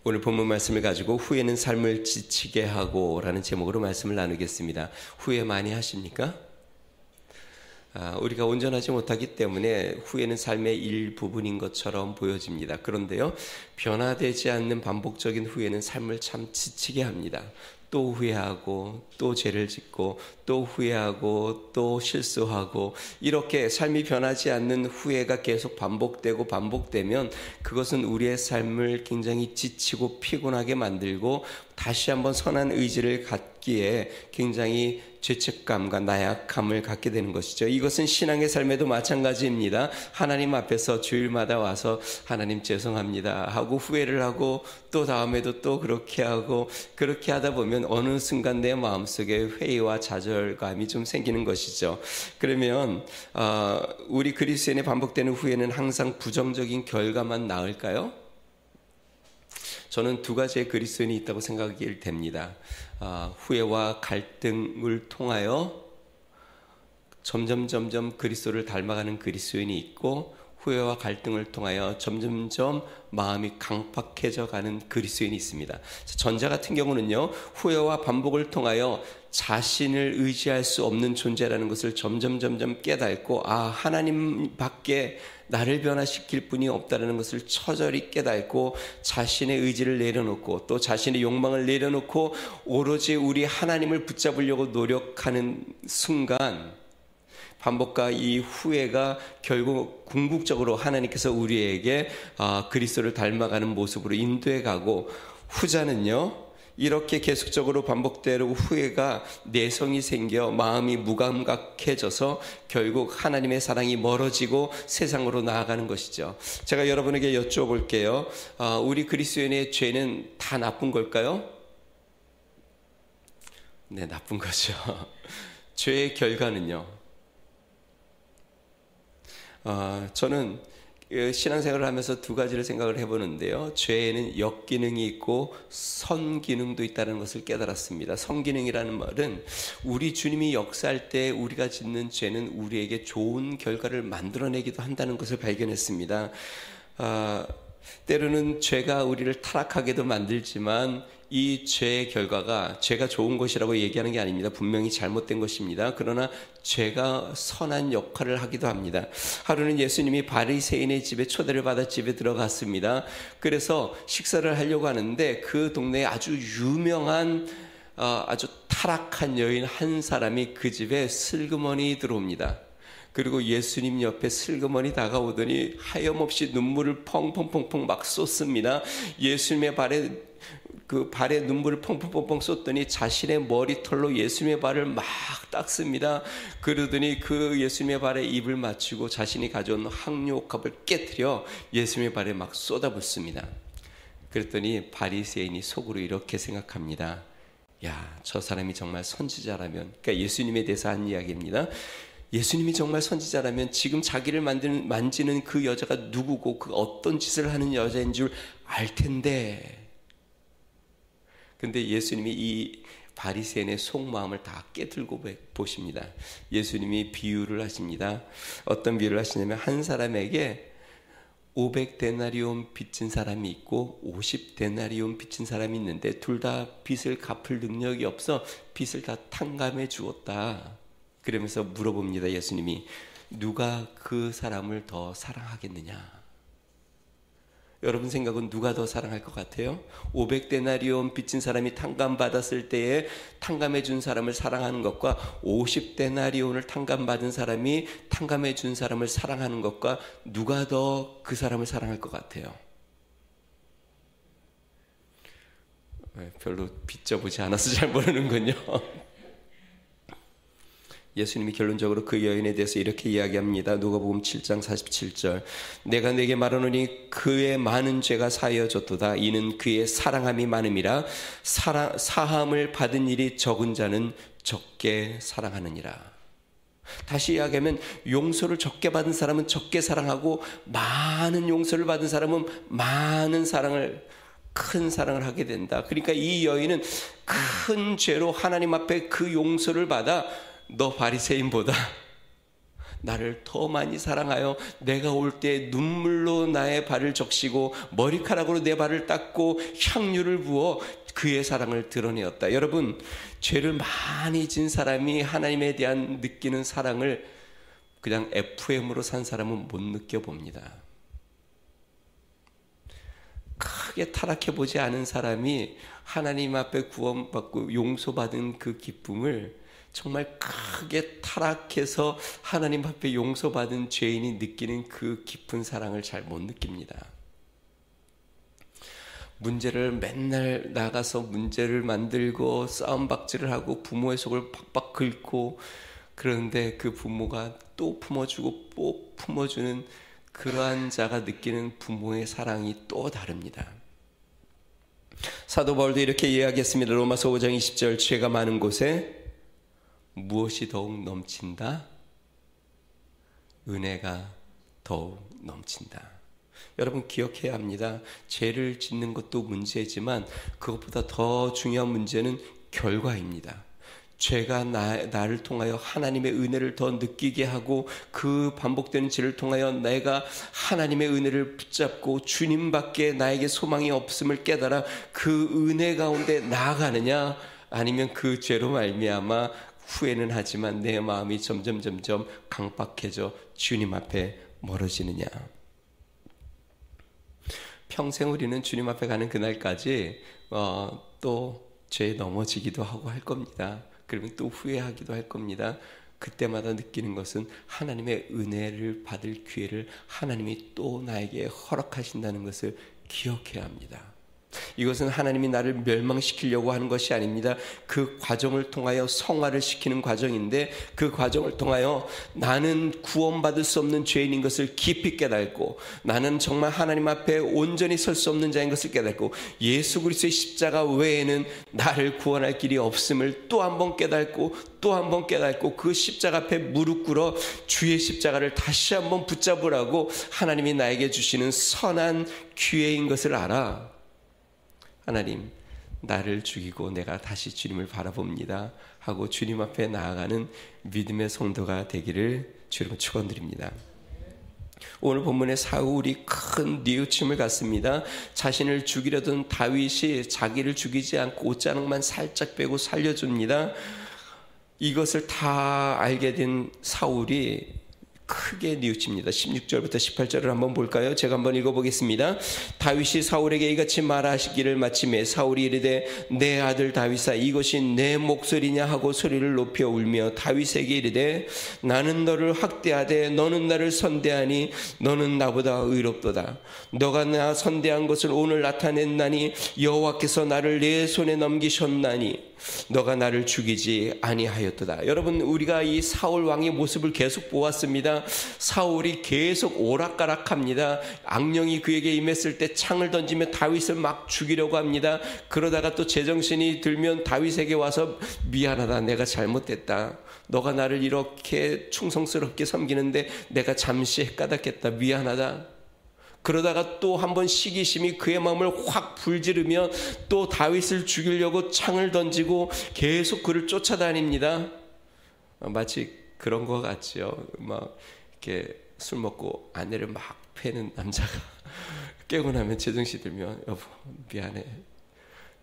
오늘 본문 말씀을 가지고 후회는 삶을 지치게 하고 라는 제목으로 말씀을 나누겠습니다. 후회 많이 하십니까? 우리가 온전하지 못하기 때문에 후회는 삶의 일부분인 것처럼 보여집니다. 그런데요, 변화되지 않는 반복적인 후회는 삶을 참 지치게 합니다. 또 후회하고 또 죄를 짓고 또 후회하고 또 실수하고 이렇게 삶이 변하지 않는 후회가 계속 반복되면 그것은 우리의 삶을 굉장히 지치고 피곤하게 만들고 다시 한번 선한 의지를 갖기에 굉장히 죄책감과 나약함을 갖게 되는 것이죠. 이것은 신앙의 삶에도 마찬가지입니다. 하나님 앞에서 주일마다 와서 하나님 죄송합니다 하고 후회를 하고 또 다음에도 또 그렇게 하고 그렇게 하다 보면 어느 순간 내 마음속에 회의와 좌절감이 좀 생기는 것이죠. 그러면 우리 그리스도인의 반복되는 후회는 항상 부정적인 결과만 낳을까요? 저는 두 가지의 그리스도인이 있다고 생각이 됩니다. 후회와 갈등을 통하여 점점 그리스도를 닮아가는 그리스도인이 있고, 후회와 갈등을 통하여 점점 마음이 강팍해져 가는 그리스도인이 있습니다. 전자 같은 경우는요, 후회와 반복을 통하여 자신을 의지할 수 없는 존재라는 것을 점점 깨닫고, 하나님 밖에 나를 변화시킬 분이 없다는 것을 처절히 깨닫고 자신의 의지를 내려놓고 또 자신의 욕망을 내려놓고 오로지 우리 하나님을 붙잡으려고 노력하는 순간, 반복과 이 후회가 결국 궁극적으로 하나님께서 우리에게 그리스도를 닮아가는 모습으로 인도해 가고, 후자는요, 이렇게 계속적으로 반복되고 후회가 내성이 생겨 마음이 무감각해져서 결국 하나님의 사랑이 멀어지고 세상으로 나아가는 것이죠. 제가 여러분에게 여쭤볼게요. 우리 그리스도인의 죄는 다 나쁜 걸까요? 네, 나쁜 거죠. 죄의 결과는요. 저는 신앙생활을 하면서 두 가지를 생각을 해보는데요. 죄에는 역기능이 있고 선기능도 있다는 것을 깨달았습니다. 선기능이라는 말은 우리 주님이 역사할 때 우리가 짓는 죄는 우리에게 좋은 결과를 만들어내기도 한다는 것을 발견했습니다. 때로는 죄가 우리를 타락하게도 만들지만 이 죄의 결과가 죄가 좋은 것이라고 얘기하는 게 아닙니다. 분명히 잘못된 것입니다. 그러나 죄가 선한 역할을 하기도 합니다. 하루는 예수님이 바리새인의 집에 초대를 받아 집에 들어갔습니다. 그래서 식사를 하려고 하는데 그 동네에 아주 유명한 아주 타락한 여인 한 사람이 그 집에 슬그머니 들어옵니다. 그리고 예수님 옆에 슬그머니 다가오더니 하염없이 눈물을 펑펑펑펑 막 쏟습니다. 예수님의 발에 눈물을 펑펑펑펑 쏟더니 자신의 머리털로 예수님의 발을 막 닦습니다. 그러더니 그 예수님의 발에 입을 맞추고 자신이 가져온 항료컵을 깨트려 예수님의 발에 막 쏟아붓습니다. 그랬더니 바리새인이 속으로 이렇게 생각합니다. 야, 저 사람이 정말 선지자라면, 그러니까 예수님에 대해서 한 이야기입니다. 예수님이 정말 선지자라면 지금 자기를 만지는 그 여자가 누구고 그 어떤 짓을 하는 여자인 줄 알 텐데. 근데 예수님이 이 바리새인의 속마음을 다 깨들고 보십니다. 예수님이 비유를 하십니다. 어떤 비유를 하시냐면 한 사람에게 500데나리온 빚진 사람이 있고 50데나리온 빚진 사람이 있는데 둘 다 빚을 갚을 능력이 없어 빚을 다 탕감해 주었다. 그러면서 물어봅니다. 예수님이 누가 그 사람을 더 사랑하겠느냐? 여러분 생각은 누가 더 사랑할 것 같아요? 500데나리온 빚진 사람이 탕감받았을 때에 탕감해 준 사람을 사랑하는 것과 50데나리온을 탕감받은 사람이 탕감해 준 사람을 사랑하는 것과 누가 더 그 사람을 사랑할 것 같아요? 별로 빚져보지 않아서 잘 모르는군요. 예수님이 결론적으로 그 여인에 대해서 이렇게 이야기합니다. 누가복음 7장 47절. 내가 네게 말하노니 그의 많은 죄가 사하여졌도다. 이는 그의 사랑함이 많음이라. 사함을 받은 일이 적은 자는 적게 사랑하느니라. 다시 이야기하면 용서를 적게 받은 사람은 적게 사랑하고 많은 용서를 받은 사람은 큰 사랑을 하게 된다. 그러니까 이 여인은 큰 죄로 하나님 앞에 그 용서를 받아 너 바리새인보다 나를 더 많이 사랑하여 내가 올 때 눈물로 나의 발을 적시고 머리카락으로 내 발을 닦고 향유를 부어 그의 사랑을 드러내었다. 여러분, 죄를 많이 진 사람이 하나님에 대한 느끼는 사랑을 그냥 FM으로 산 사람은 못 느껴봅니다. 크게 타락해보지 않은 사람이 하나님 앞에 구원받고 용서받은 그 기쁨을 정말 크게 타락해서 하나님 앞에 용서받은 죄인이 느끼는 그 깊은 사랑을 잘 못 느낍니다. 문제를 맨날 나가서 문제를 만들고 싸움박질을 하고 부모의 속을 팍팍 긁고, 그런데 그 부모가 또 품어주고 또 품어주는 그러한 자가 느끼는 부모의 사랑이 또 다릅니다. 사도 바울도 이렇게 이야기했습니다. 로마서 5장 20절, 죄가 많은 곳에 무엇이 더욱 넘친다? 은혜가 더욱 넘친다. 여러분, 기억해야 합니다. 죄를 짓는 것도 문제지만 그것보다 더 중요한 문제는 결과입니다. 죄가 나를 통하여 하나님의 은혜를 더 느끼게 하고, 그 반복되는 죄를 통하여 내가 하나님의 은혜를 붙잡고 주님밖에 나에게 소망이 없음을 깨달아 그 은혜 가운데 나아가느냐, 아니면 그 죄로 말미암아 후회는 하지만 내 마음이 점점 강박해져 주님 앞에 멀어지느냐. 평생 우리는 주님 앞에 가는 그날까지 또 죄에 넘어지기도 하고 할 겁니다. 그러면 또 후회하기도 할 겁니다. 그때마다 느끼는 것은 하나님의 은혜를 받을 기회를 하나님이 또 나에게 허락하신다는 것을 기억해야 합니다. 이것은 하나님이 나를 멸망시키려고 하는 것이 아닙니다. 그 과정을 통하여 성화를 시키는 과정인데, 그 과정을 통하여 나는 구원받을 수 없는 죄인인 것을 깊이 깨닫고, 나는 정말 하나님 앞에 온전히 설 수 없는 자인 것을 깨닫고, 예수 그리스도의 십자가 외에는 나를 구원할 길이 없음을 또 한 번 깨닫고 또 한 번 깨닫고, 그 십자가 앞에 무릎 꿇어 주의 십자가를 다시 한번 붙잡으라고 하나님이 나에게 주시는 선한 기회인 것을 알아. 하나님, 나를 죽이고 내가 다시 주님을 바라봅니다 하고 주님 앞에 나아가는 믿음의 성도가 되기를 주님으로 축원드립니다. 오늘 본문에 사울이 큰 뉘우침을 갖습니다. 자신을 죽이려던 다윗이 자기를 죽이지 않고 옷자락만 살짝 빼고 살려줍니다. 이것을 다 알게 된 사울이 크게 뉘우칩니다. 16절부터 18절을 한번 볼까요? 제가 한번 읽어보겠습니다. 다윗이 사울에게 이같이 말하시기를 마침에 사울이 이르되 내 아들 다윗아, 이것이 내 목소리냐 하고 소리를 높여 울며 다윗에게 이르되 나는 너를 학대하되 너는 나를 선대하니 너는 나보다 의롭도다. 너가 나 선대한 것을 오늘 나타냈나니 여호와께서 나를 내 손에 넘기셨나니 너가 나를 죽이지 아니하였도다. 여러분, 우리가 이 사울 왕의 모습을 계속 보았습니다. 사울이 계속 오락가락합니다. 악령이 그에게 임했을 때 창을 던지며 다윗을 막 죽이려고 합니다. 그러다가 또 제정신이 들면 다윗에게 와서 미안하다, 내가 잘못됐다, 너가 나를 이렇게 충성스럽게 섬기는데 내가 잠시 헷가닥했다, 미안하다. 그러다가 또 한 번 시기심이 그의 마음을 확 불지르며 또 다윗을 죽이려고 창을 던지고 계속 그를 쫓아다닙니다. 마치 그런 것 같죠. 막 이렇게 술 먹고 아내를 막 패는 남자가 깨고 나면 제정신이 들면 여보 미안해,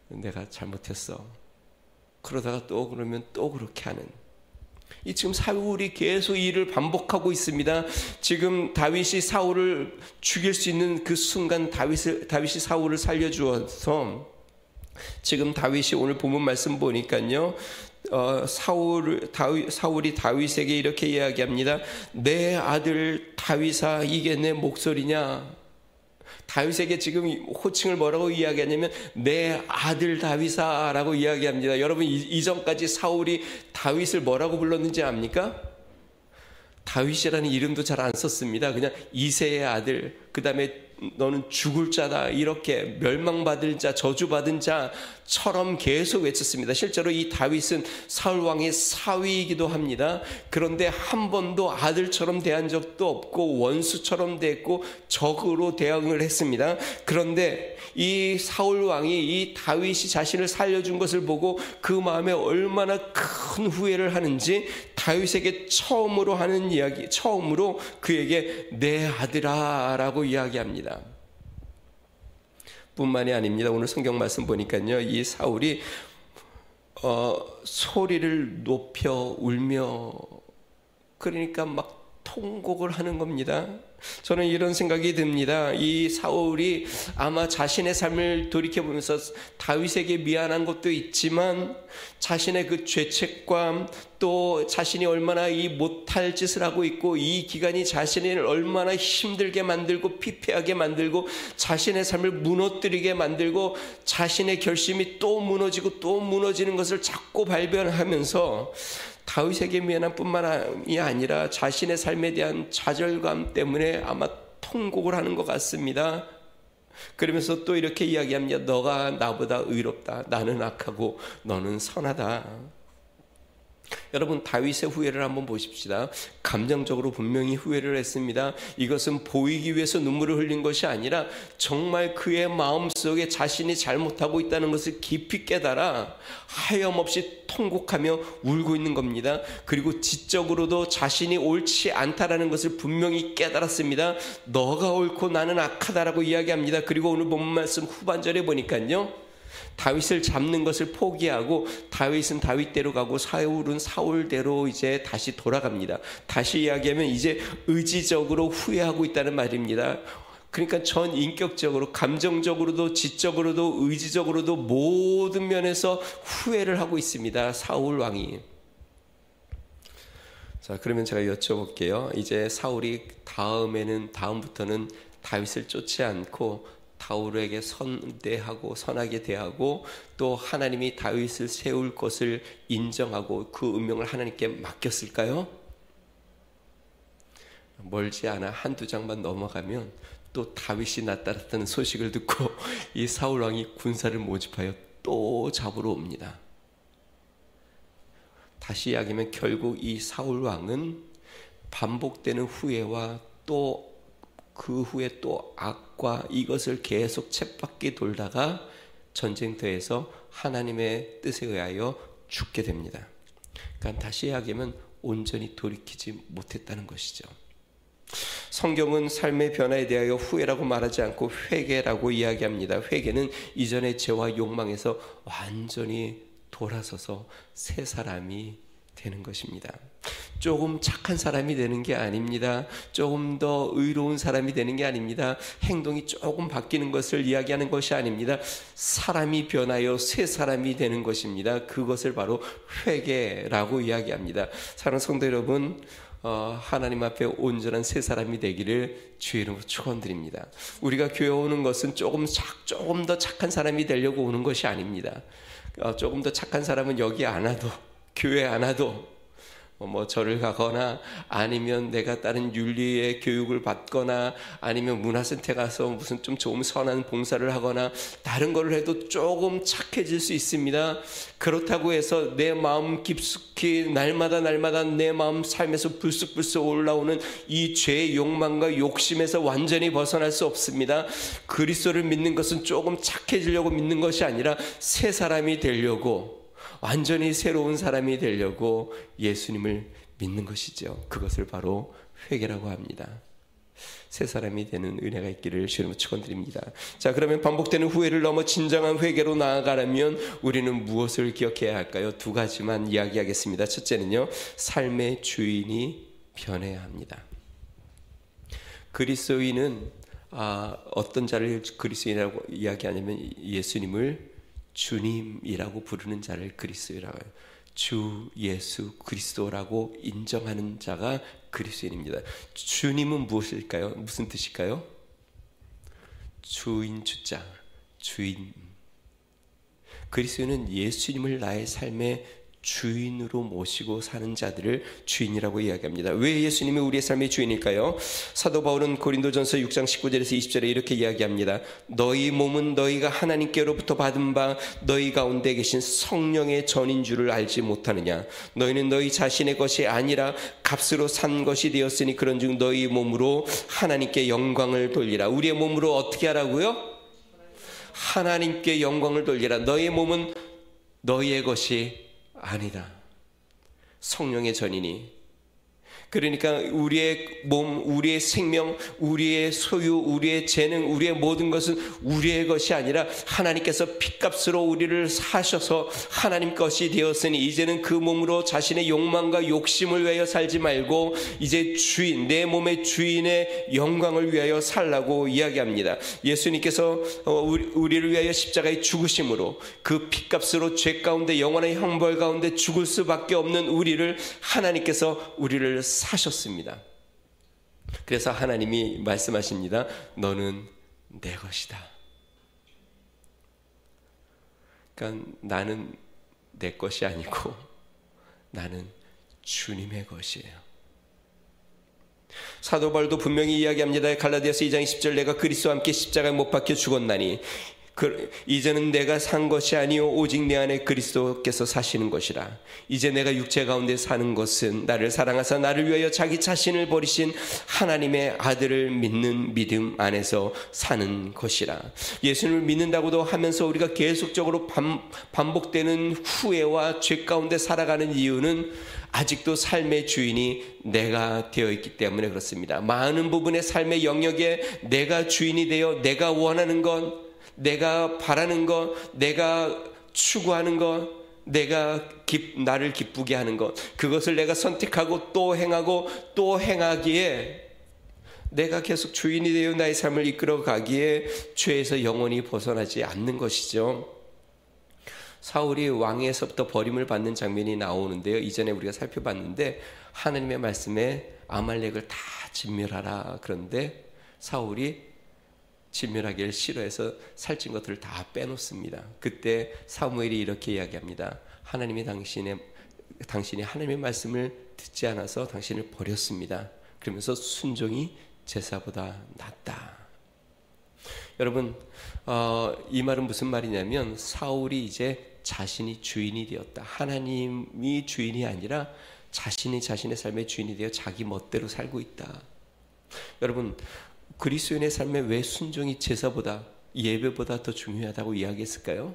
내가 잘못했어. 그러다가 또 그러면 또 그렇게 하는, 이 지금 사울이 계속 이 일을 반복하고 있습니다. 지금 다윗이 사울을 죽일 수 있는 그 순간 다윗이 사울을 살려주어서 지금 다윗이 오늘 본문 말씀 보니까요, 사울이 다윗에게 이렇게 이야기합니다. 내 아들 다윗아, 이게 내 목소리냐? 다윗에게 지금 호칭을 뭐라고 이야기하냐면 내 아들 다윗아 라고 이야기합니다. 여러분, 이전까지 사울이 다윗을 뭐라고 불렀는지 압니까? 다윗이라는 이름도 잘 안 썼습니다. 그냥 이새의 아들, 그 다음에 너는 죽을 자다, 이렇게 멸망받을 자, 저주받은 자처럼 계속 외쳤습니다. 실제로 이 다윗은 사울 왕의 사위이기도 합니다. 그런데 한 번도 아들처럼 대한 적도 없고 원수처럼 대했고 적으로 대응을 했습니다. 그런데 이 사울 왕이 이 다윗이 자신을 살려준 것을 보고 그 마음에 얼마나 큰 후회를 하는지 다윗에게 처음으로 하는 이야기, 처음으로 그에게 내 아들아 라고 이야기합니다. 뿐만이 아닙니다. 오늘 성경 말씀 보니까요, 이 사울이 소리를 높여 울며, 그러니까 막 통곡을 하는 겁니다. 저는 이런 생각이 듭니다. 이 사울이 아마 자신의 삶을 돌이켜보면서 다윗에게 미안한 것도 있지만 자신의 그 죄책감, 또 자신이 얼마나 이 못할 짓을 하고 있고 이 기간이 자신을 얼마나 힘들게 만들고 피폐하게 만들고 자신의 삶을 무너뜨리게 만들고 자신의 결심이 또 무너지고 또 무너지는 것을 자꾸 발견하면서 다윗에게 미안한 뿐만이 아니라 자신의 삶에 대한 좌절감 때문에 아마 통곡을 하는 것 같습니다. 그러면서 또 이렇게 이야기합니다. 너가 나보다 의롭다. 나는 악하고 너는 선하다. 여러분, 다윗의 후회를 한번 보십시다. 감정적으로 분명히 후회를 했습니다. 이것은 보이기 위해서 눈물을 흘린 것이 아니라 정말 그의 마음속에 자신이 잘못하고 있다는 것을 깊이 깨달아 하염없이 통곡하며 울고 있는 겁니다. 그리고 지적으로도 자신이 옳지 않다라는 것을 분명히 깨달았습니다. 너가 옳고 나는 악하다라고 이야기합니다. 그리고 오늘 본문 말씀 후반절에 보니까요, 다윗을 잡는 것을 포기하고 다윗은 다윗대로 가고 사울은 사울대로 이제 다시 돌아갑니다. 다시 이야기하면 이제 의지적으로 후회하고 있다는 말입니다. 그러니까 전 인격적으로, 감정적으로도, 지적으로도, 의지적으로도 모든 면에서 후회를 하고 있습니다. 사울 왕이. 자, 그러면 제가 여쭤볼게요. 이제 사울이 다음부터는 다윗을 쫓지 않고 사울에게 선대하고 선하게 대하고 또 하나님이 다윗을 세울 것을 인정하고 그 운명을 하나님께 맡겼을까요? 멀지 않아 한두 장만 넘어가면 또 다윗이 나타났다는 소식을 듣고 이 사울 왕이 군사를 모집하여 또 잡으러 옵니다. 다시 이야기하면 결국 이 사울 왕은 반복되는 후회와 또 그 후에 또 악과 이것을 계속 쳇바퀴 돌다가 전쟁터에서 하나님의 뜻에 의하여 죽게 됩니다. 그러니까 다시 이야기하면 온전히 돌이키지 못했다는 것이죠. 성경은 삶의 변화에 대하여 후회라고 말하지 않고 회개라고 이야기합니다. 회개는 이전의 죄와 욕망에서 완전히 돌아서서 새 사람이 되는 것입니다. 조금 착한 사람이 되는 게 아닙니다. 조금 더 의로운 사람이 되는 게 아닙니다. 행동이 조금 바뀌는 것을 이야기하는 것이 아닙니다. 사람이 변하여 새 사람이 되는 것입니다. 그것을 바로 회개라고 이야기합니다. 사랑하는 성도 여러분, 하나님 앞에 온전한 새 사람이 되기를 주의 이름으로 축원드립니다. 우리가 교회 오는 것은 조금 더 착한 사람이 되려고 오는 것이 아닙니다. 조금 더 착한 사람은 여기 안 와도, 교회 안 와도, 절을 가거나 아니면 내가 다른 윤리의 교육을 받거나 아니면 문화센터 가서 무슨 좀 좋은 선한 봉사를 하거나 다른 걸 해도 조금 착해질 수 있습니다. 그렇다고 해서 내 마음 깊숙이 날마다 내 마음 삶에서 불쑥불쑥 올라오는 이 죄의 욕망과 욕심에서 완전히 벗어날 수 없습니다. 그리스도를 믿는 것은 조금 착해지려고 믿는 것이 아니라 새 사람이 되려고, 완전히 새로운 사람이 되려고 예수님을 믿는 것이죠. 그것을 바로 회개라고 합니다. 새 사람이 되는 은혜가 있기를 주님으로 축원드립니다. 자, 그러면 반복되는 후회를 넘어 진정한 회개로 나아가려면 우리는 무엇을 기억해야 할까요? 두 가지만 이야기하겠습니다. 첫째는요, 삶의 주인이 변해야 합니다. 그리스도인은 어떤 자를 그리스도인이라고 이야기하냐면 예수님을 주님이라고 부르는 자를 그리스도라고 해요. 주 예수 그리스도라고 인정하는 자가 그리스도인입니다. 주님은 무엇일까요? 무슨 뜻일까요? 주인 주자, 주인. 그리스도인은 예수님을 나의 삶의 주인으로 모시고 사는 자들을 주인이라고 이야기합니다. 왜 예수님이 우리의 삶의 주인일까요? 사도 바울은 고린도전서 6장 19절에서 20절에 이렇게 이야기합니다. 너희 몸은 너희가 하나님께로부터 받은 바 너희 가운데 계신 성령의 전인 줄을 알지 못하느냐. 너희는 너희 자신의 것이 아니라 값으로 산 것이 되었으니 그런즉 너희 몸으로 하나님께 영광을 돌리라. 우리의 몸으로 어떻게 하라고요? 하나님께 영광을 돌리라. 너희의 몸은 너희의 것이 아니다. 성령의 전이니. 그러니까 우리의 몸, 우리의 생명, 우리의 소유, 우리의 재능, 우리의 모든 것은 우리의 것이 아니라 하나님께서 핏값으로 우리를 사셔서 하나님 것이 되었으니 이제는 그 몸으로 자신의 욕망과 욕심을 위하여 살지 말고 이제 주인, 내 몸의 주인의 영광을 위하여 살라고 이야기합니다. 예수님께서 우리를 위하여 십자가에 죽으심으로 그 핏값으로 죄 가운데 영원한 형벌 가운데 죽을 수밖에 없는 우리를 하나님께서 우리를 사셨습니다. 그래서 하나님이 말씀하십니다. 너는 내 것이다. 그러니까 나는 내 것이 아니고 나는 주님의 것이에요. 사도 바울도 분명히 이야기합니다. 갈라디아서 2장 20절 내가 그리스도와 함께 십자가에 못 박혀 죽었나니 이제는 내가 산 것이 아니요 오직 내 안에 그리스도께서 사시는 것이라. 이제 내가 육체 가운데 사는 것은 나를 사랑하사 나를 위하여 자기 자신을 버리신 하나님의 아들을 믿는 믿음 안에서 사는 것이라. 예수님을 믿는다고도 하면서 우리가 계속적으로 반복되는 후회와 죄 가운데 살아가는 이유는 아직도 삶의 주인이 내가 되어 있기 때문에 그렇습니다. 많은 부분의 삶의 영역에 내가 주인이 되어 내가 원하는 것, 내가 바라는 것, 내가 추구하는 것, 나를 기쁘게 하는 것, 그것을 내가 선택하고 또 행하고 또 행하기에 내가 계속 주인이 되어 나의 삶을 이끌어가기에 죄에서 영원히 벗어나지 않는 것이죠. 사울이 왕에서부터 버림을 받는 장면이 나오는데요. 이전에 우리가 살펴봤는데 하나님의 말씀에 아말렉을 다 진멸하라 그런데 사울이 진멸하기를 싫어해서 살찐 것들을 다 빼놓습니다. 그때 사무엘이 이렇게 이야기합니다. 하나님이 당신이 하나님의 말씀을 듣지 않아서 당신을 버렸습니다. 그러면서 순종이 제사보다 낫다. 여러분, 이 말은 무슨 말이냐면 사울이 이제 자신이 주인이 되었다. 하나님이 주인이 아니라 자신이 자신의 삶의 주인이 되어 자기 멋대로 살고 있다. 여러분, 그리스도인의 삶에 왜 순종이 제사보다 예배보다 더 중요하다고 이야기했을까요?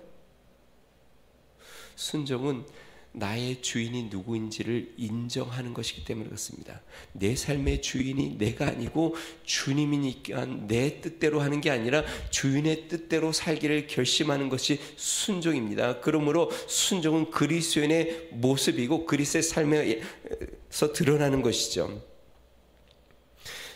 순종은 나의 주인이 누구인지를 인정하는 것이기 때문에 그렇습니다. 내 삶의 주인이 내가 아니고 주님이니까 내 뜻대로 하는 게 아니라 주인의 뜻대로 살기를 결심하는 것이 순종입니다. 그러므로 순종은 그리스도인의 모습이고 그리스도의 삶에서 드러나는 것이죠.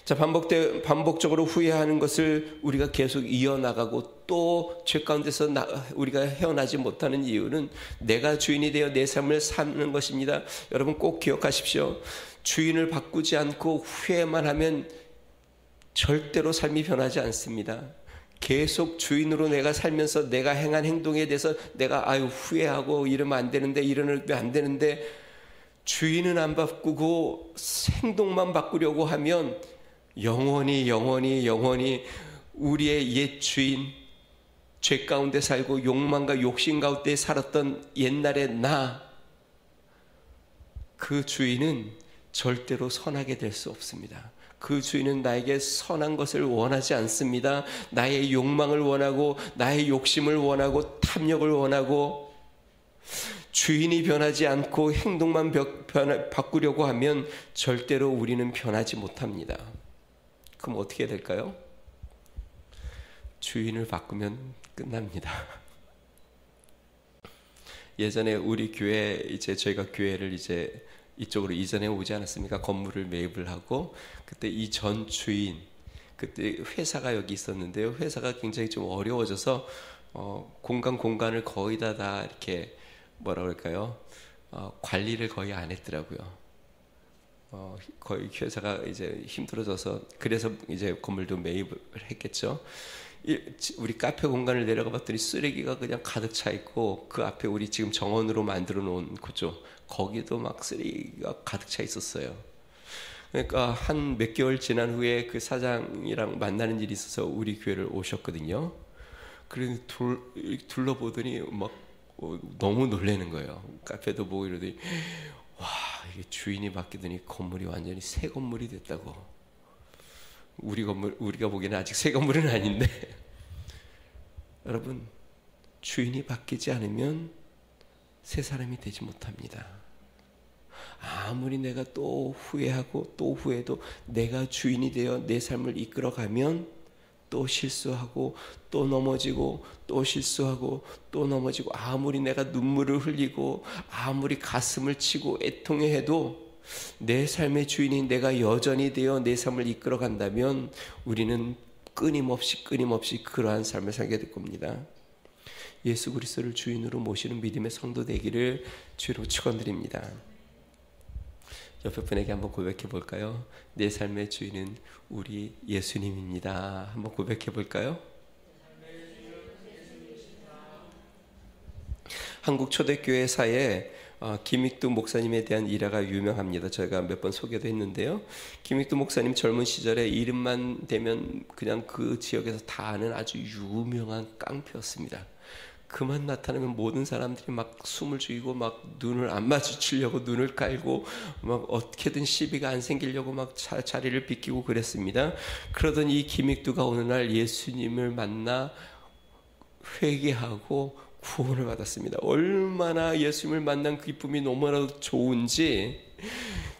자, 반복적으로 후회하는 것을 우리가 계속 이어나가고 또 죄 가운데서 우리가 헤어나지 못하는 이유는 내가 주인이 되어 내 삶을 사는 것입니다. 여러분 꼭 기억하십시오. 주인을 바꾸지 않고 후회만 하면 절대로 삶이 변하지 않습니다. 계속 주인으로 내가 살면서 내가 행한 행동에 대해서 내가 후회하고 이러면 안 되는데 이러면 안 되는데 주인은 안 바꾸고 행동만 바꾸려고 하면 영원히 우리의 옛 주인, 죄 가운데 살고 욕망과 욕심 가운데 살았던 옛날의 그 주인은 절대로 선하게 될 수 없습니다. 그 주인은 나에게 선한 것을 원하지 않습니다. 나의 욕망을 원하고 나의 욕심을 원하고 탐욕을 원하고 주인이 변하지 않고 행동만 바꾸려고 하면 절대로 우리는 변하지 못합니다. 그럼 어떻게 될까요? 주인을 바꾸면 끝납니다. 예전에 우리 교회 저희가 교회를 이쪽으로 이전해 오지 않았습니까? 건물을 매입을 하고 그때 이 전 주인 그때 회사가 여기 있었는데요. 회사가 굉장히 좀 어려워져서 공간을 거의 다 이렇게 뭐라 그럴까요? 관리를 거의 안 했더라고요. 거의 회사가 이제 힘들어져서 그래서 이제 건물도 매입을 했겠죠. 우리 카페 공간을 내려가 봤더니 쓰레기가 그냥 가득 차 있고, 그 앞에 우리 지금 정원으로 만들어 놓은 거죠. 거기도 막 쓰레기가 가득 차 있었어요. 그러니까 한 몇 개월 지난 후에 그 사장이랑 만나는 일이 있어서 우리 교회를 오셨거든요. 그래서 둘러보더니 막 너무 놀라는 거예요. 카페도 보고 이러더니, 와, 이게 주인이 바뀌더니 건물이 완전히 새 건물이 됐다고. 우리가 보기에는 아직 새 건물은 아닌데 여러분, 주인이 바뀌지 않으면 새 사람이 되지 못합니다. 아무리 내가 또 후회하고 또 후회도 내가 주인이 되어 내 삶을 이끌어가면 또 실수하고 또 넘어지고 또 실수하고 또 넘어지고, 아무리 내가 눈물을 흘리고 아무리 가슴을 치고 애통해도 내 삶의 주인인 내가 여전히 되어 내 삶을 이끌어간다면 우리는 끊임없이 그러한 삶을 살게 될 겁니다. 예수 그리스도를 주인으로 모시는 믿음의 성도 되기를 주로 축원드립니다. 옆에 분에게 한번 고백해 볼까요? 내 삶의 주인은 우리 예수님입니다. 한번 고백해 볼까요? 한국 초대교회사에 김익두 목사님에 대한 일화가 유명합니다. 저희가 몇 번 소개도 했는데요. 김익두 목사님 젊은 시절에 이름만 되면 그냥 그 지역에서 다 아는 아주 유명한 깡패였습니다. 그만 나타나면 모든 사람들이 막 숨을 죽이고 막 눈을 안 마주치려고 눈을 깔고 막 어떻게든 시비가 안 생기려고 막 자리를 비키고 그랬습니다. 그러던 이 김익두가 어느 날 예수님을 만나 회개하고 구원을 받았습니다. 얼마나 예수님을 만난 그 기쁨이 너무나도 좋은지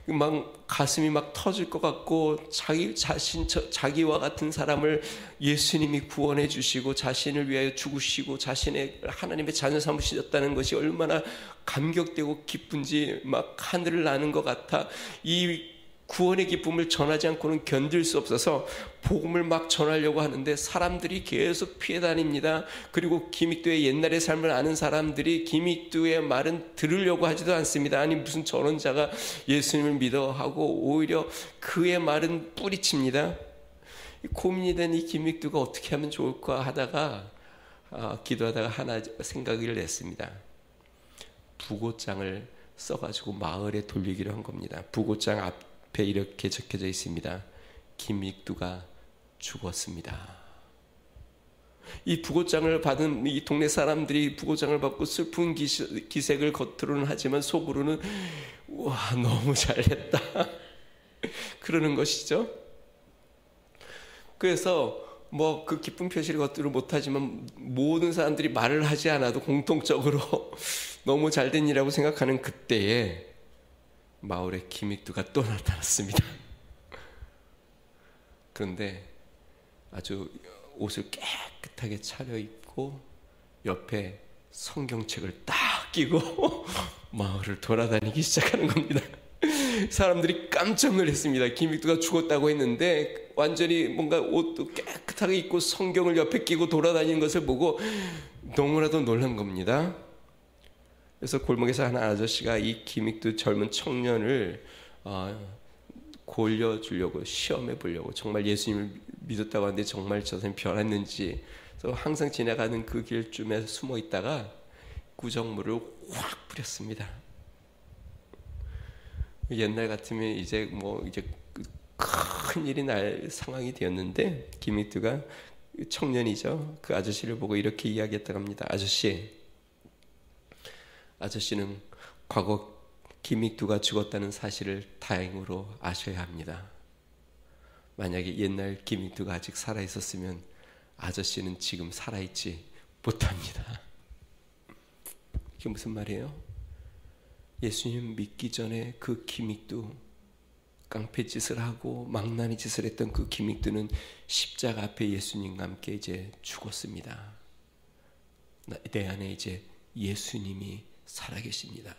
막 가슴이 막 터질 것 같고, 자기와 같은 사람을 예수님이 구원해 주시고 자신을 위하여 죽으시고 자신의 하나님의 자녀 삼으셨다는 것이 얼마나 감격되고 기쁜지 막 하늘을 나는 것 같아 이 구원의 기쁨을 전하지 않고는 견딜 수 없어서 복음을 막 전하려고 하는데 사람들이 계속 피해 다닙니다. 그리고 김익두의 옛날의 삶을 아는 사람들이 김익두의 말은 들으려고 하지도 않습니다. 아니 무슨 저런 자가 예수님을 믿어 하고 오히려 그의 말은 뿌리칩니다. 고민이 된 이 김익두가 어떻게 하면 좋을까 하다가 기도하다가 하나 생각을 냈습니다. 부고장을 써가지고 마을에 돌리기로 한 겁니다. 부고장 앞에 이렇게 적혀져 있습니다. 김익두가 죽었습니다. 이 부고장을 받은 이 동네 사람들이 부고장을 받고 슬픈 기색을 겉으로는 하지만 속으로는 와 너무 잘했다 그러는 것이죠. 그래서 뭐 그 기쁜 표시를 겉으로 못하지만 모든 사람들이 말을 하지 않아도 공통적으로 너무 잘된 일이라고 생각하는 그때에 마을에 김익두가 또 나타났습니다. 그런데 아주 옷을 깨끗하게 차려입고 옆에 성경책을 딱 끼고 마을을 돌아다니기 시작하는 겁니다. 사람들이 깜짝 놀랐습니다. 김익두가 죽었다고 했는데 완전히 뭔가 옷도 깨끗하게 입고 성경을 옆에 끼고 돌아다니는 것을 보고 너무나도 놀란 겁니다. 그래서 골목에서 한 아저씨가 이 김익두 젊은 청년을 골려주려고 시험해 보려고, 정말 예수님을 믿었다고 하는데 정말 저 사람이 변했는지, 그래서 항상 지나가는 그 길쯤에 숨어 있다가 구정물을 확 뿌렸습니다. 옛날 같으면 이제 큰 일이 날 상황이 되었는데 김익두가 청년이죠. 그 아저씨를 보고 이렇게 이야기했다고 합니다. 아저씨는 과거 김익두가 죽었다는 사실을 다행으로 아셔야 합니다. 만약에 옛날 김익두가 아직 살아있었으면 아저씨는 지금 살아있지 못합니다. 이게 무슨 말이에요? 예수님 믿기 전에 그 김익두, 깡패 짓을 하고 망나니 짓을 했던 그 김익두는 십자가 앞에 예수님과 함께 이제 죽었습니다. 내 안에 이제 예수님이 살아계십니다.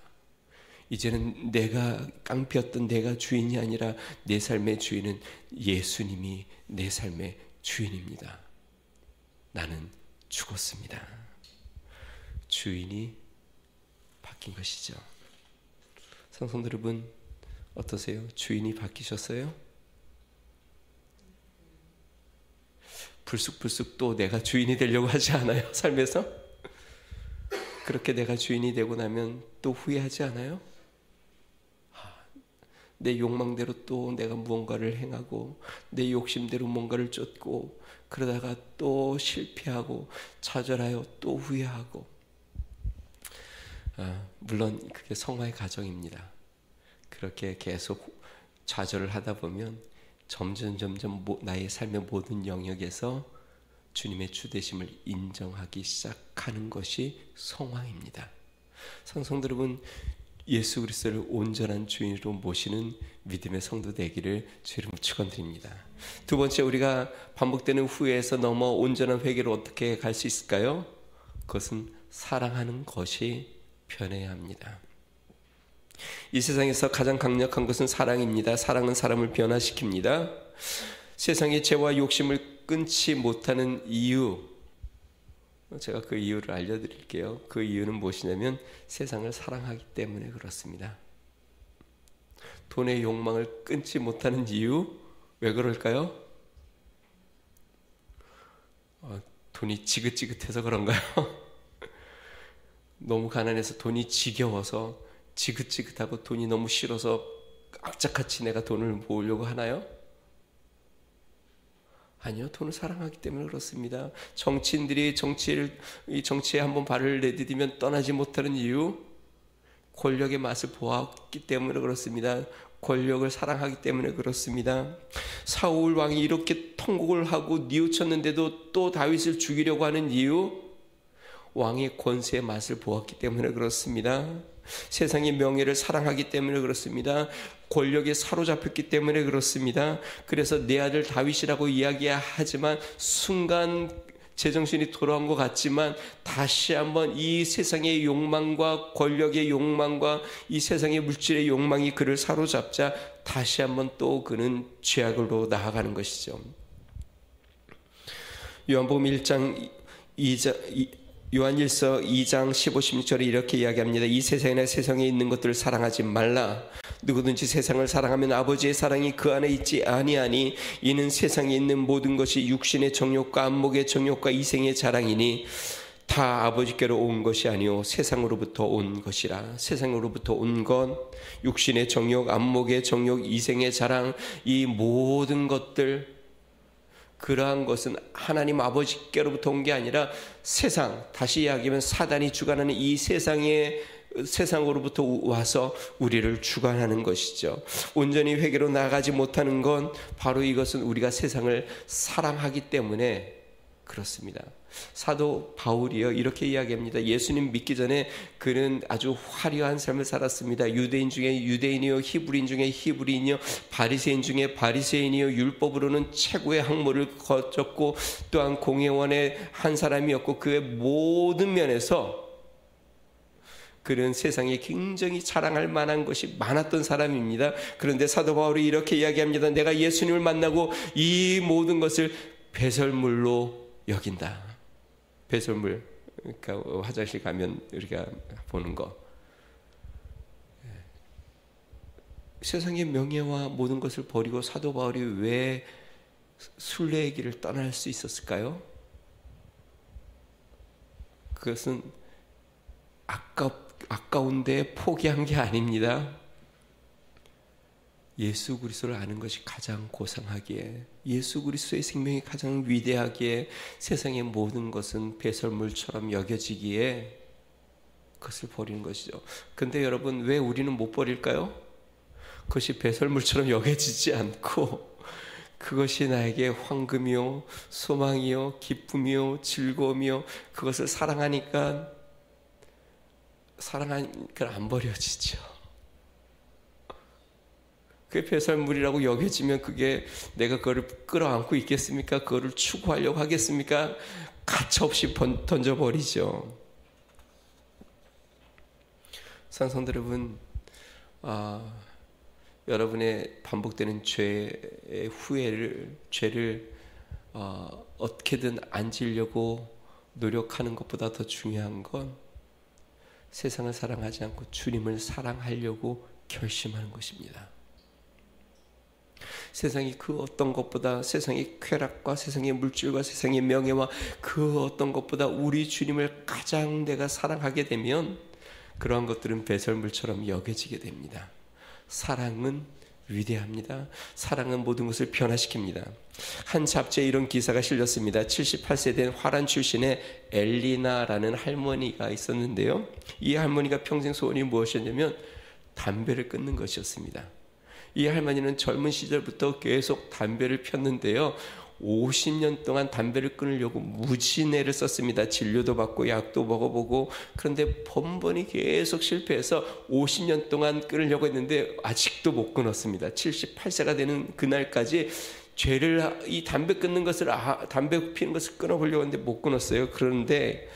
이제는 내가 깡패였던 내가 주인이 아니라 내 삶의 주인은 예수님이 내 삶의 주인입니다. 나는 죽었습니다. 주인이 바뀐 것이죠. 성도 여러분 어떠세요? 주인이 바뀌셨어요? 불쑥불쑥 또 내가 주인이 되려고 하지 않아요? 삶에서? 그렇게 내가 주인이 되고 나면 또 후회하지 않아요? 내 욕망대로 또 내가 무언가를 행하고 내 욕심대로 뭔가를 쫓고 그러다가 또 실패하고 좌절하여 또 후회하고. 물론 그게 성화의 과정입니다. 그렇게 계속 좌절을 하다 보면 점점 나의 삶의 모든 영역에서 주님의 주되심을 인정하기 시작하는 것이 성화입니다. 성도 여러분, 예수 그리스도를 온전한 주인으로 모시는 믿음의 성도 되기를 주 이름으로 축원드립니다. 두 번째, 우리가 반복되는 후회에서 넘어 온전한 회개로 어떻게 갈 수 있을까요? 그것은 사랑하는 것이 변해야 합니다. 이 세상에서 가장 강력한 것은 사랑입니다. 사랑은 사람을 변화시킵니다. 세상의 죄와 욕심을 끊지 못하는 이유, 제가 그 이유를 알려드릴게요. 그 이유는 무엇이냐면 세상을 사랑하기 때문에 그렇습니다. 돈의 욕망을 끊지 못하는 이유, 왜 그럴까요? 돈이 지긋지긋해서 그런가요? 너무 가난해서 돈이 지겨워서 지긋지긋하고 돈이 너무 싫어서 악착같이 내가 돈을 모으려고 하나요? 아니요, 돈을 사랑하기 때문에 그렇습니다. 정치인들이 정치에 한번 발을 내디디면 떠나지 못하는 이유, 권력의 맛을 보았기 때문에 그렇습니다. 권력을 사랑하기 때문에 그렇습니다. 사울 왕이 이렇게 통곡을 하고 뉘우쳤는데도 또 다윗을 죽이려고 하는 이유, 왕의 권세의 맛을 보았기 때문에 그렇습니다. 세상의 명예를 사랑하기 때문에 그렇습니다. 권력에 사로잡혔기 때문에 그렇습니다. 그래서 내 아들 다윗이라고 이야기하지만 순간 제정신이 돌아온 것 같지만 다시 한번 이 세상의 욕망과 권력의 욕망과 이 세상의 물질의 욕망이 그를 사로잡자 다시 한번 또 그는 죄악으로 나아가는 것이죠. 요한복음 1장 2장 요한일서 2장 15, 16절에 이렇게 이야기합니다. 이 세상이나 세상에 있는 것들을 사랑하지 말라. 누구든지 세상을 사랑하면 아버지의 사랑이 그 안에 있지 아니하니 이는 세상에 있는 모든 것이 육신의 정욕과 안목의 정욕과 이생의 자랑이니 다 아버지께로 온 것이 아니요 세상으로부터 온 것이라. 세상으로부터 온 건 육신의 정욕, 안목의 정욕, 이생의 자랑, 이 모든 것들, 그러한 것은 하나님 아버지께로부터 온 게 아니라 세상, 다시 이야기하면 사단이 주관하는 이 세상으로부터 와서 우리를 주관하는 것이죠. 온전히 회개로 나아가지 못하는 건 바로 이것은 우리가 세상을 사랑하기 때문에 그렇습니다. 사도 바울이요 이렇게 이야기합니다. 예수님 믿기 전에 그는 아주 화려한 삶을 살았습니다. 유대인 중에 유대인이요, 히브리인 중에 히브리인이요, 바리새인 중에 바리새인이요, 율법으로는 최고의 학문을 거쳤고 또한 공회원의 한 사람이었고 그의 모든 면에서 그는 세상에 굉장히 자랑할 만한 것이 많았던 사람입니다. 그런데 사도 바울이 이렇게 이야기합니다. 내가 예수님을 만나고 이 모든 것을 배설물로 여긴다. 배설물, 그러니까 화장실 가면 우리가 보는 거. 세상의 명예와 모든 것을 버리고 사도 바울이 왜 순례의 길을 떠날 수 있었을까요? 그것은 아까운데 포기한 게 아닙니다. 예수 그리스도를 아는 것이 가장 고상하기에, 예수 그리스도의 생명이 가장 위대하기에 세상의 모든 것은 배설물처럼 여겨지기에 그것을 버리는 것이죠. 근데 여러분, 왜 우리는 못 버릴까요? 그것이 배설물처럼 여겨지지 않고 그것이 나에게 황금이요, 소망이요, 기쁨이요, 즐거움이요, 그것을 사랑하니까 안 버려지죠. 그게 배설물이라고 여겨지면 그게 내가 그거를 끌어안고 있겠습니까? 그거를 추구하려고 하겠습니까? 가차없이 던져버리죠. 성도 여러분, 여러분의 반복되는 죄의 죄를 어떻게든 안 지려고 노력하는 것보다 더 중요한 건 세상을 사랑하지 않고 주님을 사랑하려고 결심하는 것입니다. 세상이 그 어떤 것보다, 세상의 쾌락과 세상의 물질과 세상의 명예와 그 어떤 것보다 우리 주님을 가장 내가 사랑하게 되면 그러한 것들은 배설물처럼 여겨지게 됩니다. 사랑은 위대합니다. 사랑은 모든 것을 변화시킵니다. 한 잡지에 이런 기사가 실렸습니다. 78세 된 화란 출신의 엘리나라는 할머니가 있었는데요. 이 할머니가 평생 소원이 무엇이었냐면 담배를 끊는 것이었습니다. 이 할머니는 젊은 시절부터 계속 담배를 폈는데요. 50년 동안 담배를 끊으려고 무진해를 썼습니다. 진료도 받고 약도 먹어보고, 그런데 번번이 계속 실패해서 50년 동안 끊으려고 했는데 아직도 못 끊었습니다. 78세가 되는 그날까지 이 담배 끊는 것을, 담배 피는 것을 끊어보려고 했는데 못 끊었어요. 그런데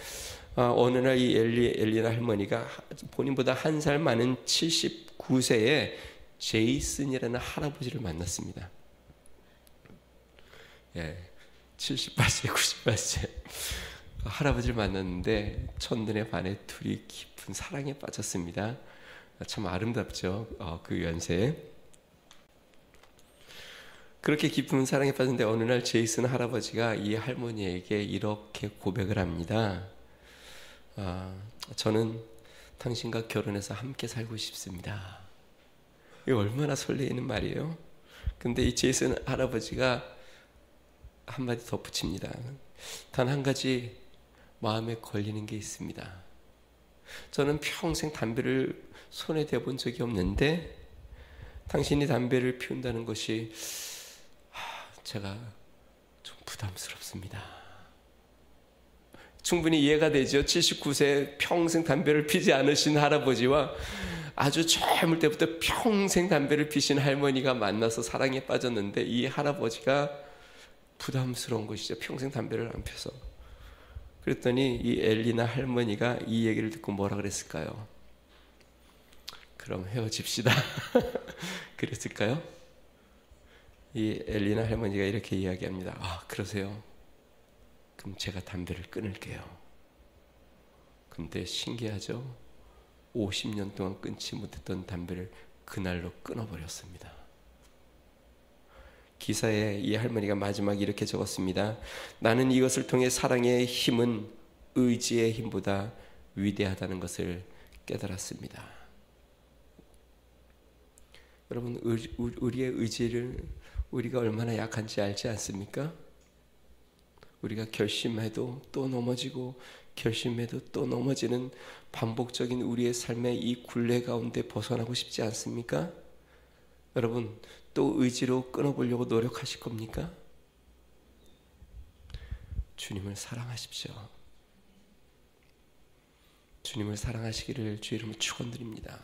어느 날 이 엘리나 할머니가 본인보다 한 살 많은 79세의 제이슨이라는 할아버지를 만났습니다. 78세, 98세 할아버지를 만났는데 첫눈에 반해 둘이 깊은 사랑에 빠졌습니다. 참 아름답죠. 그 연세에 그렇게 깊은 사랑에 빠졌는데 어느 날 제이슨 할아버지가 이 할머니에게 이렇게 고백을 합니다. 저는 당신과 결혼해서 함께 살고 싶습니다. 이거 얼마나 설레이는 말이에요. 근데 이 제이슨 할아버지가 한마디 덧붙입니다. 단 한 가지 마음에 걸리는 게 있습니다. 저는 평생 담배를 손에 대본 적이 없는데 당신이 담배를 피운다는 것이 제가 좀 부담스럽습니다. 충분히 이해가 되죠. 79세 평생 담배를 피지 않으신 할아버지와 아주 젊을 때부터 평생 담배를 피신 할머니가 만나서 사랑에 빠졌는데 이 할아버지가 부담스러운 것이죠. 평생 담배를 안 펴서. 그랬더니 이 엘리나 할머니가 이 얘기를 듣고 뭐라 그랬을까요? 그럼 헤어집시다. 그랬을까요? 이 엘리나 할머니가 이렇게 이야기합니다. 그러세요? 그럼 제가 담배를 끊을게요. 근데 신기하죠? 50년 동안 끊지 못했던 담배를 그날로 끊어버렸습니다. 기사에 이 할머니가 마지막에 이렇게 적었습니다. 나는 이것을 통해 사랑의 힘은 의지의 힘보다 위대하다는 것을 깨달았습니다. 여러분, 우리의 의지를 우리가 얼마나 약한지 알지 않습니까? 우리가 결심해도 또 넘어지고 결심해도 또 넘어지는 반복적인 우리의 삶의 이 굴레 가운데 벗어나고 싶지 않습니까? 여러분, 또 의지로 끊어보려고 노력하실 겁니까? 주님을 사랑하십시오. 주님을 사랑하시기를 주의 이름으로 축원드립니다.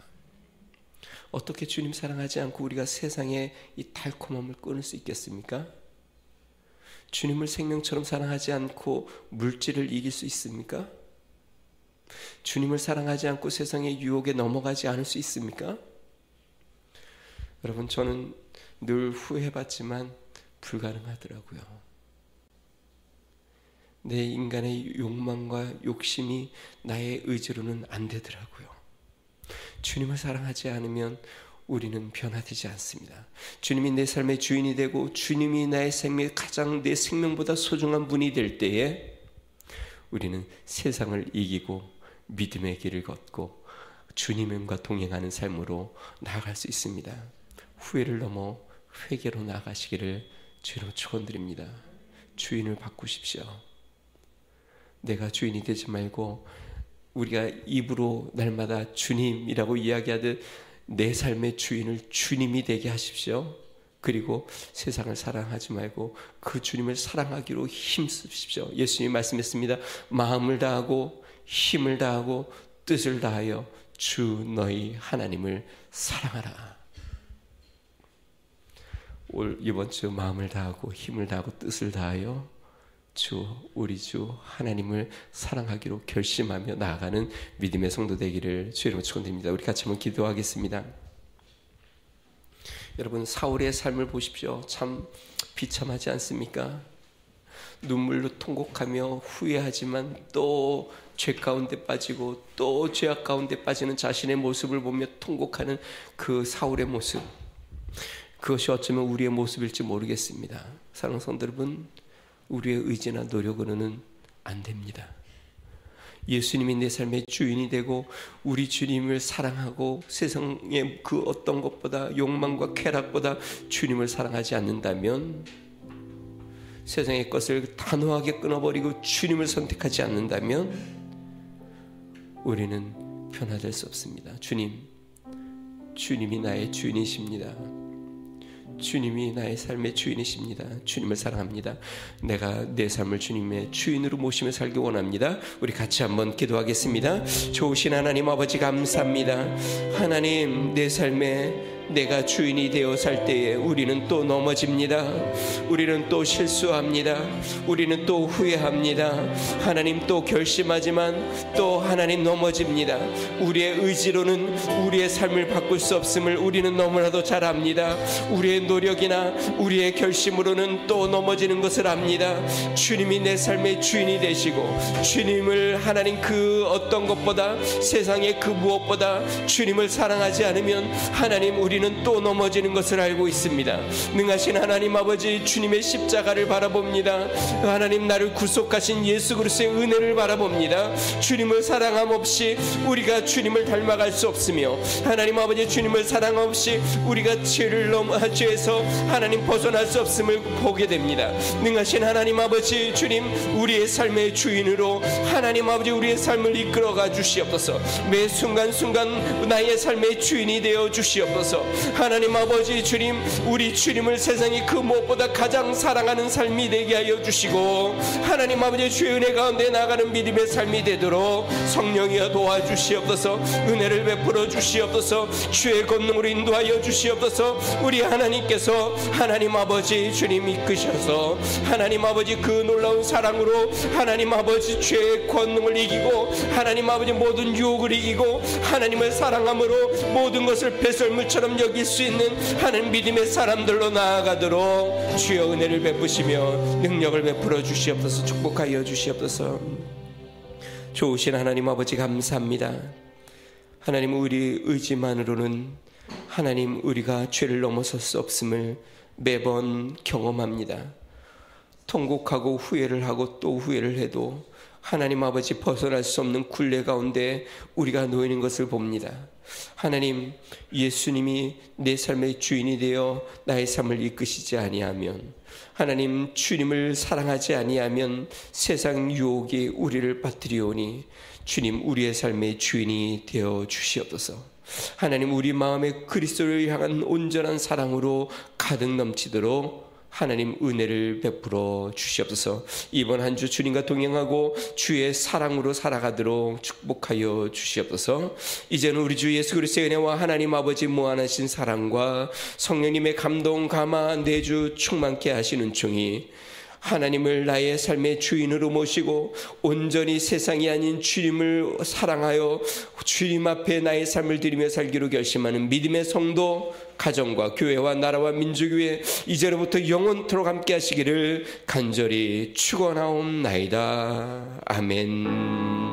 어떻게 주님 사랑하지 않고 우리가 세상의 이 달콤함을 끊을 수 있겠습니까? 주님을 생명처럼 사랑하지 않고 물질을 이길 수 있습니까? 주님을 사랑하지 않고 세상의 유혹에 넘어가지 않을 수 있습니까? 여러분, 저는 늘 후회해봤지만 불가능하더라고요. 내 인간의 욕망과 욕심이 나의 의지로는 안 되더라고요. 주님을 사랑하지 않으면 우리는 변화되지 않습니다. 주님이 내 삶의 주인이 되고 주님이 나의 생명의 가장 내 생명보다 소중한 분이 될 때에 우리는 세상을 이기고 믿음의 길을 걷고 주님과 동행하는 삶으로 나아갈 수 있습니다. 후회를 넘어 회개로 나아가시기를 주로 축원드립니다. 주인을 바꾸십시오. 내가 주인이 되지 말고 우리가 입으로 날마다 주님이라고 이야기하듯 내 삶의 주인을 주님이 되게 하십시오. 그리고 세상을 사랑하지 말고 그 주님을 사랑하기로 힘쓰십시오. 예수님이 말씀했습니다. 마음을 다하고 힘을 다하고 뜻을 다하여 주 너희 하나님을 사랑하라. 이번 주 마음을 다하고 힘을 다하고 뜻을 다하여 우리 주 하나님을 사랑하기로 결심하며 나아가는 믿음의 성도 되기를 주의 이름으로 축원드립니다. 우리 같이 한번 기도하겠습니다. 여러분, 사울의 삶을 보십시오. 참 비참하지 않습니까? 눈물로 통곡하며 후회하지만 또 죄 가운데 빠지고 또 죄악 가운데 빠지는 자신의 모습을 보며 통곡하는 그 사울의 모습. 그것이 어쩌면 우리의 모습일지 모르겠습니다. 사랑하는 성도 여러분, 우리의 의지나 노력으로는 안 됩니다. 예수님이 내 삶의 주인이 되고 우리 주님을 사랑하고 세상의 그 어떤 것보다 욕망과 쾌락보다 주님을 사랑하지 않는다면, 세상의 것을 단호하게 끊어버리고 주님을 선택하지 않는다면 우리는 변화될 수 없습니다. 주님이 나의 주인이십니다. 주님이 나의 삶의 주인이십니다. 주님을 사랑합니다. 내가 내 삶을 주님의 주인으로 모시며 살기 원합니다. 우리 같이 한번 기도하겠습니다. 좋으신 하나님 아버지, 감사합니다. 하나님, 내 삶에 내가 주인이 되어 살 때에 우리는 또 넘어집니다. 우리는 또 실수합니다. 우리는 또 후회합니다. 하나님, 또 결심하지만 또 하나님 넘어집니다. 우리의 의지로는 우리의 삶을 바꿀 수 없음을 우리는 너무나도 잘 압니다. 우리의 노력이나 우리의 결심으로는 또 넘어지는 것을 압니다. 주님이 내 삶의 주인이 되시고 주님을, 하나님 그 어떤 것보다, 세상의 그 무엇보다 주님을 사랑하지 않으면 하나님, 우리는 또 넘어지는 것을 알고 있습니다. 능하신 하나님 아버지, 주님의 십자가를 바라봅니다. 하나님, 나를 구속하신 예수 그리스도의 은혜를 바라봅니다. 주님을 사랑함 없이 우리가 주님을 닮아갈 수 없으며, 하나님 아버지, 주님을 사랑 없이 우리가 죄에서 하나님 벗어날 수 없음을 보게 됩니다. 능하신 하나님 아버지, 주님, 우리의 삶의 주인으로 하나님 아버지 우리의 삶을 이끌어가 주시옵소서. 매 순간순간 나의 삶의 주인이 되어 주시옵소서. 하나님 아버지, 주님, 우리 주님을 세상이 그 무엇보다 가장 사랑하는 삶이 되게 하여 주시고, 하나님 아버지 주의 은혜 가운데 나가는 믿음의 삶이 되도록 성령이여 도와주시옵소서. 은혜를 베풀어 주시옵소서. 주의 권능으로 인도하여 주시옵소서. 우리 하나님께서 하나님 아버지 주님 이끄셔서 하나님 아버지 그 놀라운 사랑으로 하나님 아버지 주의 권능을 이기고 하나님 아버지 모든 유혹을 이기고 하나님을 사랑함으로 모든 것을 배설물처럼 여길 수 있는 하나님 믿음의 사람들로 나아가도록 주여 은혜를 베푸시며 능력을 베풀어 주시옵소서. 축복하여 주시옵소서. 좋으신 하나님 아버지, 감사합니다. 하나님, 우리 의지만으로는 하나님 우리가 죄를 넘어설 수 없음을 매번 경험합니다. 통곡하고 후회를 하고 또 후회를 해도 하나님 아버지 벗어날 수 없는 굴레 가운데 우리가 놓이는 것을 봅니다. 하나님, 예수님이 내 삶의 주인이 되어 나의 삶을 이끄시지 아니하면, 하나님 주님을 사랑하지 아니하면 세상 유혹이 우리를 빠뜨리오니 주님, 우리의 삶의 주인이 되어 주시옵소서. 하나님, 우리 마음에 그리스도를 향한 온전한 사랑으로 가득 넘치도록 하나님 은혜를 베풀어 주시옵소서. 이번 한 주 주님과 동행하고 주의 사랑으로 살아가도록 축복하여 주시옵소서. 이제는 우리 주 예수 그리스도의 은혜와 하나님 아버지 무한하신 사랑과 성령님의 감동 감화 내주 충만케 하시는 종이 하나님을 나의 삶의 주인으로 모시고 온전히 세상이 아닌 주님을 사랑하여 주님 앞에 나의 삶을 드리며 살기로 결심하는 믿음의 성도, 가정과 교회와 나라와 민족 위에 이제로부터 영원토록 함께 하시기를 간절히 축원하옵나이다. 아멘.